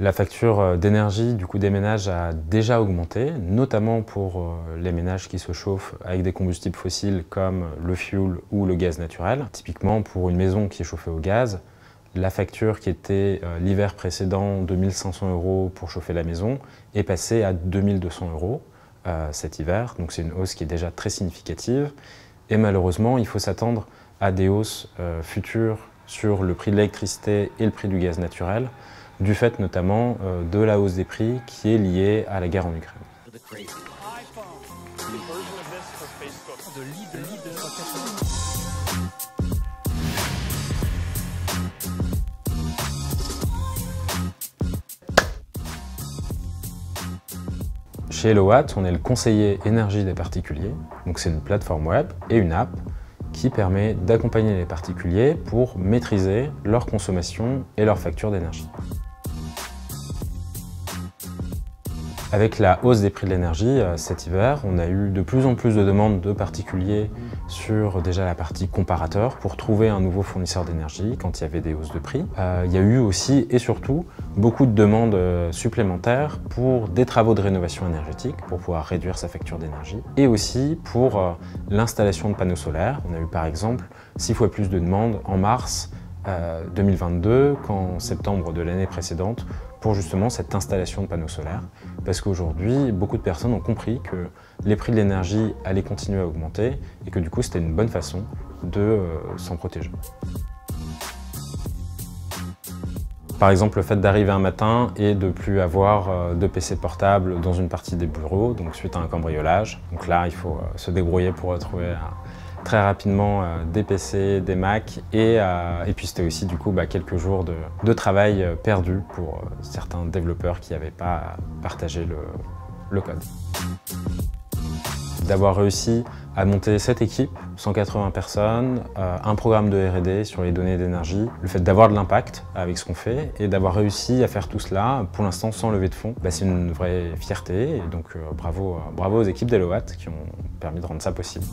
La facture d'énergie du coup des ménages a déjà augmenté, notamment pour les ménages qui se chauffent avec des combustibles fossiles comme le fioul ou le gaz naturel. Typiquement, pour une maison qui est chauffée au gaz, la facture qui était l'hiver précédent de 1 500 € pour chauffer la maison est passée à 2 200 € cet hiver. Donc c'est une hausse qui est déjà très significative. Et malheureusement, il faut s'attendre à des hausses futures sur le prix de l'électricité et le prix du gaz naturel, du fait notamment de la hausse des prix qui est liée à la guerre en Ukraine. Chez HelloWatt, on est le conseiller énergie des particuliers, donc c'est une plateforme web et une app qui permet d'accompagner les particuliers pour maîtriser leur consommation et leur facture d'énergie. Avec la hausse des prix de l'énergie cet hiver, on a eu de plus en plus de demandes de particuliers sur déjà la partie comparateur pour trouver un nouveau fournisseur d'énergie quand il y avait des hausses de prix. Il y a eu aussi et surtout beaucoup de demandes supplémentaires pour des travaux de rénovation énergétique pour pouvoir réduire sa facture d'énergie et aussi pour l'installation de panneaux solaires. On a eu par exemple 6 fois plus de demandes en mars 2022 qu'en septembre de l'année précédente pour justement cette installation de panneaux solaires. Parce qu'aujourd'hui, beaucoup de personnes ont compris que les prix de l'énergie allaient continuer à augmenter et que du coup, c'était une bonne façon de s'en protéger. Par exemple, le fait d'arriver un matin et de ne plus avoir de PC portable dans une partie des bureaux, donc suite à un cambriolage. Donc là, il faut se débrouiller pour retrouver très rapidement des PC, des Mac et puis c'était aussi du coup quelques jours de travail perdu pour certains développeurs qui n'avaient pas partagé le code. D'avoir réussi à monter cette équipe, 180 personnes, un programme de R&D sur les données d'énergie, le fait d'avoir de l'impact avec ce qu'on fait et d'avoir réussi à faire tout cela, pour l'instant sans lever de fonds, c'est une vraie fierté et donc bravo aux équipes d'HelloWatt qui ont permis de rendre ça possible.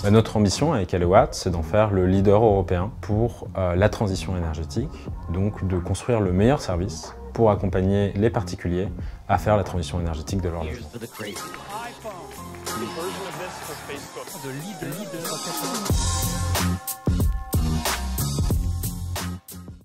Notre ambition avec HelloWatt, c'est d'en faire le leader européen pour la transition énergétique, donc de construire le meilleur service pour accompagner les particuliers à faire la transition énergétique de leur logement. The leader.